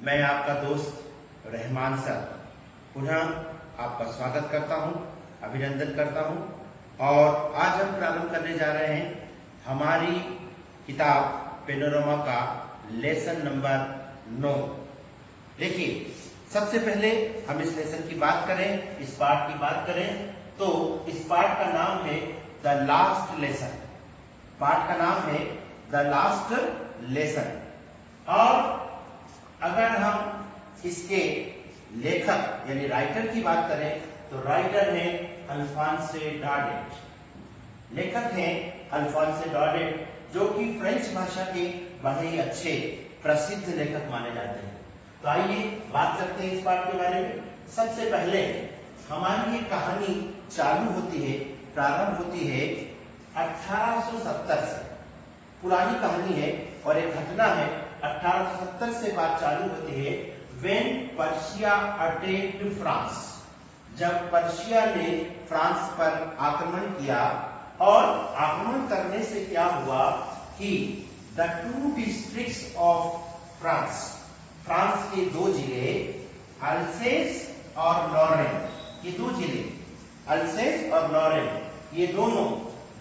मैं आपका दोस्त रहमान सर पुनः आपका स्वागत करता हूं, अभिनंदन करता हूं। और आज हम प्रारंभ करने जा रहे हैं हमारी किताब पेनोरमा का लेसन नंबर 9। देखिए, सबसे पहले हम इस लेसन की बात करें, इस पार्ट की बात करें तो इस पार्ट का नाम है द लास्ट लेसन। पार्ट का नाम है द लास्ट लेसन। और अगर हम इसके लेखक यानी राइटर की बात करें तो राइटर है अल्फोंसे डॉडेट। लेखक हैं अल्फोंसे डॉडेट, जो कि फ्रेंच भाषा के बड़े ही अच्छे प्रसिद्ध लेखक माने जाते हैं। तो आइए बात करते हैं इस पाठ के बारे में। सबसे पहले हमारी ये कहानी चालू होती है, प्रारंभ होती है 1870 से। पुरानी कहानी है और एक घटना है। 1870 से बात चालू होती है when पर्शिया अटैक्ड फ्रांस। जब पर्शिया ने फ्रांस पर आक्रमण किया, और आक्रमण करने से क्या हुआ कि the two districts of France, France के दो जिले अल्सेस और लॉरेन, ये दो जिले अल्सेस और लॉरेन, ये दोनों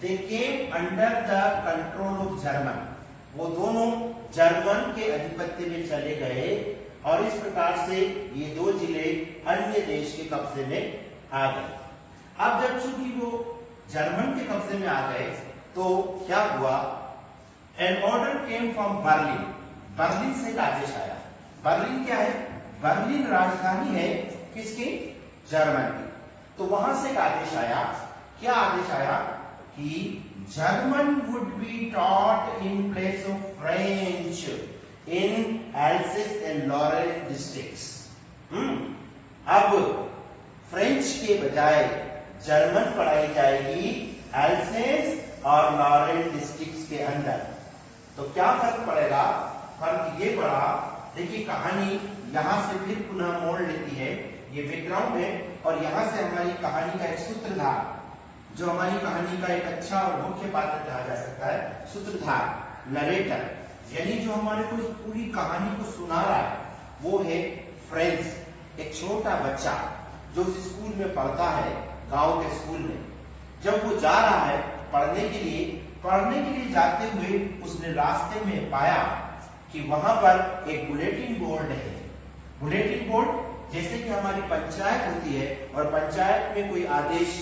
they came under the control of German. वो दोनों जर्मन के अधिपत्य में चले गए और इस प्रकार से ये दो जिले अन्य देश के कब्जे में आ गए। अब जब चूंकि वो जर्मन के कब्जे में आ गए तो क्या हुआ, an order came from Berlin. Berlin से एक आदेश आया। बर्लिन क्या है? बर्लिन राजधानी है किसकी? जर्मन की। तो वहां से एक आदेश आया। क्या आदेश आया कि German would be taught in place of French in Alsace and Lorraine districts. अब फ्रेंच के बजाय जर्मन पढ़ाई जाएगी एल्सेस और लॉरेन डिस्ट्रिक्ट्स के अंदर। तो क्या फर्क पड़ेगा? फर्क ये पड़ा, देखिए कहानी यहां से फिर पुनः मोड़ लेती है। ये बैकग्राउंड है और यहां से हमारी कहानी का एक सूत्रधार, जो हमारी कहानी का एक अच्छा और मुख्य पात्र कहा जा सकता है, सूत्रधार, नरेटर, यानी जो हमारे को पूरी कहानी को सुना रहा है, वो है फ्रेंच, एक छोटा बच्चा जो स्कूल में पढ़ता है, गांव के स्कूल में। जब वो जा रहा है पढ़ने के लिए जाते हुए उसने रास्ते में पाया कि वहां पर एक बुलेटिन बोर्ड है। बुलेटिन बोर्ड जैसे कि हमारी पंचायत होती है और पंचायत में कोई आदेश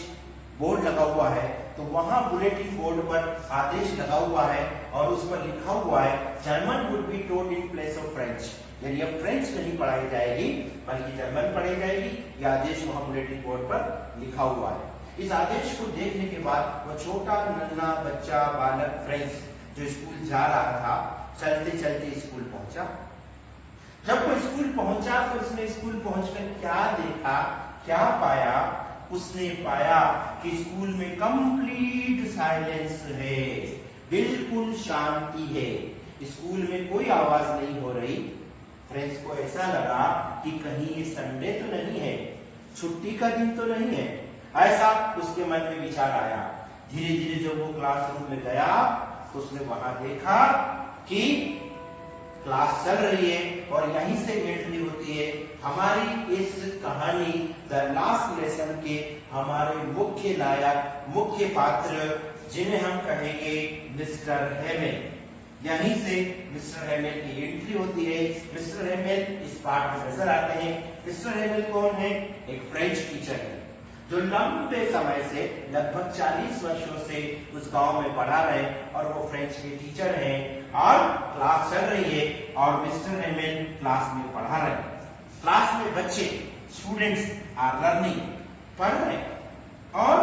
बोर्ड लगा हुआ है, तो वहां बुलेटिन बोर्ड पर आदेश लगा हुआ है और उस पर लिखा हुआ है German would be taught in place of French. यानी अब फ्रेंच नहीं पढ़ाई जाएगी बल्कि जर्मन पढ़ाई जाएगी। यह आदेश वहां बुलेटिन बोर्ड पर लिखा हुआ है। इस आदेश को देखने के बाद वो छोटा नन्हा बच्चा, बालक फ्रेंच जो स्कूल जा रहा था, चलते चलते स्कूल पहुंचा। जब वो स्कूल पहुंचा तो उसने स्कूल पहुंचकर क्या देखा, क्या पाया? उसने पाया कि स्कूल में कंप्लीट साइलेंस है, बिल्कुल शांति है। स्कूल में कोई आवाज नहीं हो रही। फ्रेंड्स को ऐसा लगा कि कहीं ये संडे तो नहीं है, छुट्टी का दिन तो नहीं है, ऐसा उसके मन में विचार आया। धीरे धीरे जब वो क्लासरूम में गया तो उसने वहां देखा कि क्लास चल रही है और यहीं से एंट्री होती है हमारी इस कहानी द लास्ट लेसन के हमारे मुख्य नायक, मुख्य पात्र, जिन्हें हम कहेंगे मिस्टर हेमेल। यहीं से मिस्टर हेमेल की एंट्री होती है। मिस्टर हेमेल इस पाठ में नजर आते हैं। मिस्टर हेमेल कौन है? एक फ्रेंच टीचर है जो लंबे समय से, लगभग 40 वर्षों से उस गांव में पढ़ा रहे और वो फ्रेंच के टीचर हैं और क्लास चल रही है और मिस्टर हेमेल क्लास में पढ़ा रहे हैं। क्लास में बच्चे, स्टूडेंट्स आर लर्निंग, पढ़ रहे हैं। और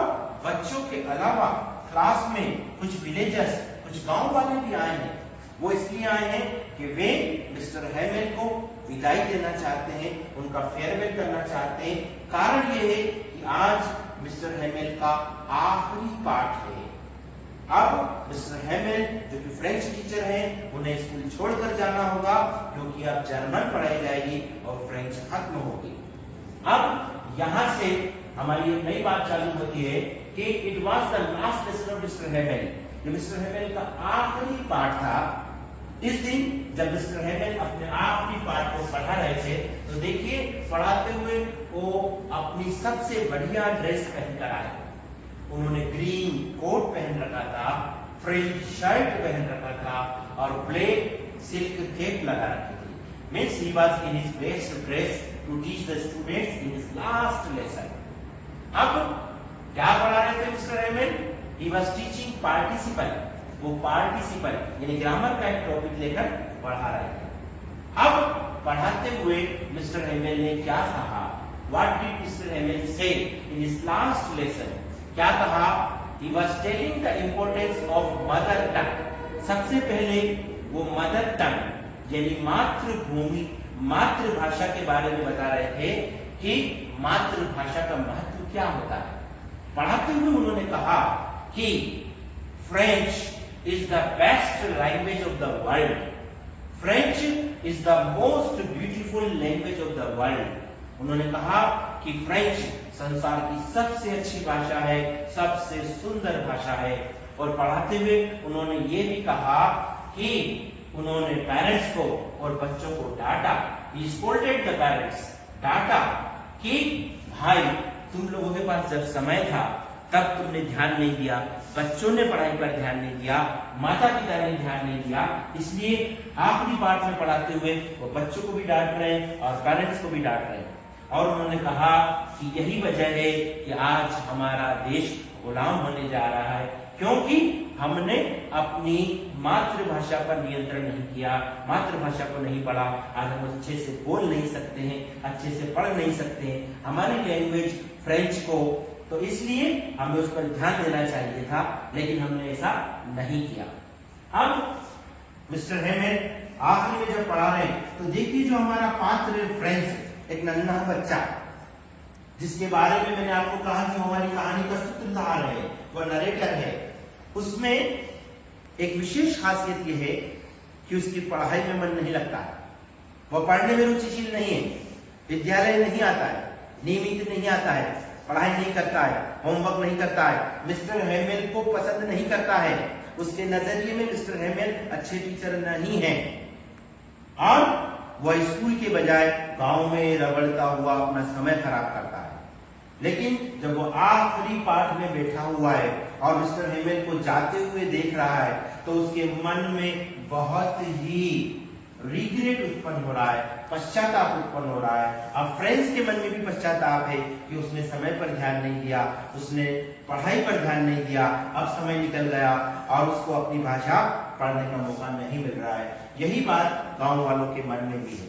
बच्चों के अलावा क्लास में कुछ विलेजर्स, कुछ गांव वाले भी आए हैं। वो इसलिए आए हैं कि वे मिस्टर हेमेल को विदाई देना चाहते हैं, उनका फेयरवेल करना चाहते हैं। कारण ये है कि आज मिस्टर हेमेल का आखिरी पाठ है। अब मिस्टर हेमेल जो कि फ्रेंच टीचर हैं, उन्हें स्कूल छोड़कर जाना होगा क्योंकि अब जर्मन पढ़ाई जाएगी और फ्रेंच खत्म होगी। अब यहां से हमारी एक नई बात चालू होती है कि it was the last lesson of mister Hamel. ये मिस्टर हेमेल का आखिरी पाठ था इस दिन जब मिस्टर हेमेल अपने आखिरी पाठ को पढ़ा रहे थे तो देखिए पढ़ाते हुए वो अपनी सबसे बढ़िया ड्रेस पहनकर आए। उन्होंने ग्रीन कोट पहन रखा था, फ्रिल शर्ट पहन रखा था और ब्लैक सिल्क कैप लगा रखी थी। Means he was in his best dress to teach the students in his last lesson. अब क्या पढ़ा रहे थे Mr Hamel? He was teaching participle. वो पार्टिसिपल यानी ग्रामर का एक टॉपिक लेकर पढ़ा रहे थे। अब पढ़ाते हुए मिस्टर हेमेल ने क्या कहा? What did Mr. Hamel say in his last lesson? क्या कहा? He was telling the importance of mother tongue. सबसे पहले वो मदर टंग यानी मातृभूमि, मातृभाषा के बारे में बता रहे थे कि मातृभाषा का महत्व क्या होता है। पढ़ाते हुए उन्होंने कहा कि French is the best language of the world. French is the most beautiful language of the world. उन्होंने कहा कि फ्रेंच संसार की सबसे अच्छी भाषा है, सबसे सुंदर भाषा है। और पढ़ाते हुए उन्होंने ये भी कहा कि उन्होंने पेरेंट्स को और बच्चों को डांटा। He scolded the parents, डांटा कि भाई तुम लोगों के पास जब समय था तब तुमने ध्यान नहीं दिया, बच्चों ने पढ़ाई पर ध्यान नहीं दिया, माता पिता ने ध्यान नहीं दिया, इसलिए आखिरी पाठ में पढ़ाते हुए वो बच्चों को भी डांट रहे हैं और पेरेंट्स को भी डांट रहे हैं। और उन्होंने कहा कि यही वजह है कि आज हमारा देश गुलाम होने जा रहा है, क्योंकि हमने अपनी मातृभाषा पर नियंत्रण नहीं किया, मातृभाषा को नहीं पढ़ा। आज हम अच्छे से बोल नहीं सकते हैं, अच्छे से पढ़ नहीं सकते हैं हमारी लैंग्वेज फ्रेंच को, तो इसलिए हमें उस पर ध्यान देना चाहिए था, लेकिन हमने ऐसा नहीं किया। अब मिस्टर हेमेल आखिरी में जब पढ़ा रहे तो देखिए जो हमारा पात्र फ्रेंच एक नन्हा बच्चा जिसके बारे में मैंने आपको कहा कि हमारी कहानी का सूत्रधार है, वह नरेटर है, उसमें एक विशेष खासियत यह है कि उसकी पढ़ाई में मन नहीं लगता है, वह पढ़ने में रुचिशील नहीं है, विद्यालय नहीं आता है, नियमित नहीं आता है, पढ़ाई नहीं करता है, होमवर्क नहीं करता है, मिस्टर हेमेल को पसंद नहीं करता है, उसके नजरिए में मिस्टर हेमेल अच्छे टीचर नहीं है और वह स्कूल के बजाय गांव में रगड़ता हुआ अपना समय खराब करता है। लेकिन जब वो आखिरी पाठ में बैठा हुआ है और मिस्टर हेमेल को जाते हुए देख रहा है तो उसके मन में बहुत ही रिग्रेट उत्पन्न हो रहा है, पश्चाताप उत्पन्न हो रहा है। अब फ्रेंड्स के मन में भी पश्चाताप है कि उसने समय पर ध्यान नहीं दिया, उसने पढ़ाई पर ध्यान नहीं दिया, अब समय निकल गया और उसको अपनी भाषा पढ़ने का मौका नहीं मिल रहा है। यही बात गांव वालों के मन में भी है।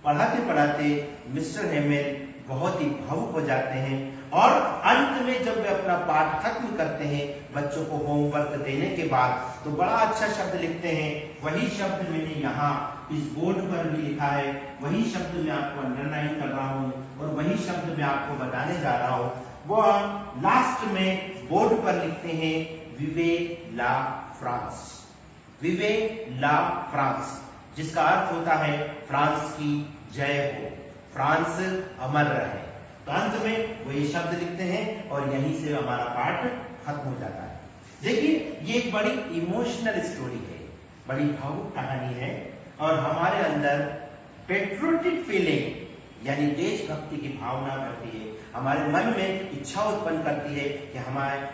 पढ़ाते पढ़ाते मिस्टर हेमेल बहुत ही भावुक हो जाते हैं और अंत में जब वे अपना पाठ खत्म करते हैं बच्चों को होमवर्क देने के बाद, तो बड़ा अच्छा शब्द लिखते हैं। वही शब्द मैंने यहाँ इस बोर्ड पर भी लिखा है, वही शब्द मैं आपको अंडरलाइन कर रहा हूँ और वही शब्द मैं आपको बताने जा रहा हूँ। वह लास्ट में बोर्ड पर लिखते हैं विवे ला फ्रांस, विवे ला फ्रांस, जिसका अर्थ होता है फ्रांस की जय हो, फ्रांस अमर रहे। तो अंत में वो ये शब्द लिखते हैं और यहीं से हमारा पाठ खत्म हो जाता है। देखिए ये एक बड़ी इमोशनल स्टोरी है, बड़ी भावुक कहानी है और हमारे अंदर पेट्रियोटिक फीलिंग यानी देशभक्ति की भावना करती है, हमारे मन में इच्छा उत्पन्न करती है कि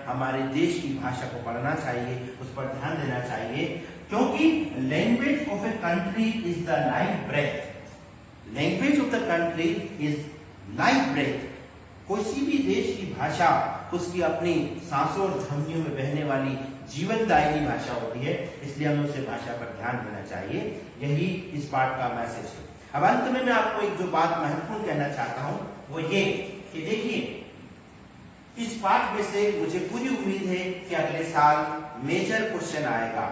हमारे देश की भाषा को पढ़ना चाहिए, उस पर ध्यान देना चाहिए, क्योंकि language of a country is the life breath, language of the country is life breath. किसी भी देश की भाषा उसकी अपनी सांसों और धमनियों में बहने वाली जीवनदायिनी भाषा होती है, इसलिए हमें उसे भाषा पर ध्यान देना चाहिए। यही इस पाठ का मैसेज है। अब अंत में मैं आपको एक जो बात महत्वपूर्ण कहना चाहता हूं वो ये कि देखिए इस पाठ में से मुझे पूरी उम्मीद है कि अगले साल मेजर क्वेश्चन आएगा।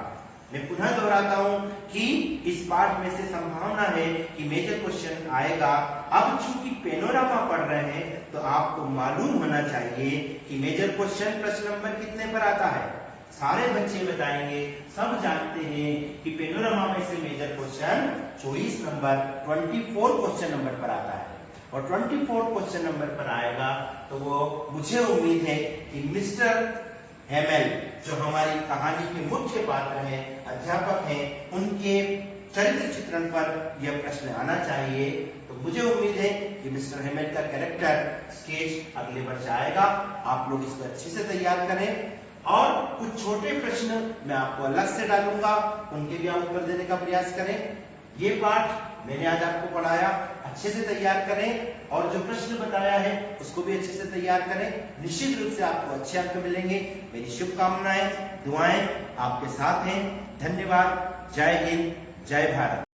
मैं पुनः दोहराता हूं कि इस पाठ में से संभावना है कि मेजर क्वेश्चन आएगा। अब चूंकि पेनोरामा पढ़ रहे हैं तो आपको मालूम होना चाहिए कि मेजर क्वेश्चन प्रश्न नंबर कितने पर आता है। सारे बच्चे बताएंगे, सब जानते हैं कि पेनोरामा में से major question choice number 24 question number पर आता है और 24 क्वेश्चन नंबर पर आएगा तो वो मुझे उम्मीद है कि मिस्टर हेमेल जो हमारी कहानी के मुख्य पात्र हैं, अध्यापक हैं, उनके चरित्र चित्रण पर यह प्रश्न आना चाहिए। तो मुझे उम्मीद है कि मिस्टर हेमंत का कैरेक्टर स्केच अगले वर्ष आएगा। आप लोग इसको अच्छे से तैयार करें और कुछ छोटे प्रश्न मैं आपको अलग से डालूंगा, उनके भी आप उत्तर देने का प्रयास करें। ये पाठ मैंने आज आपको पढ़ाया, अच्छे से तैयार करें और जो प्रश्न बताया है उसको भी अच्छे से तैयार करें। निश्चित रूप से आपको अच्छे अंक मिलेंगे। मेरी शुभकामनाएं, दुआएं आपके साथ हैं। धन्यवाद। जय हिंद, जय भारत।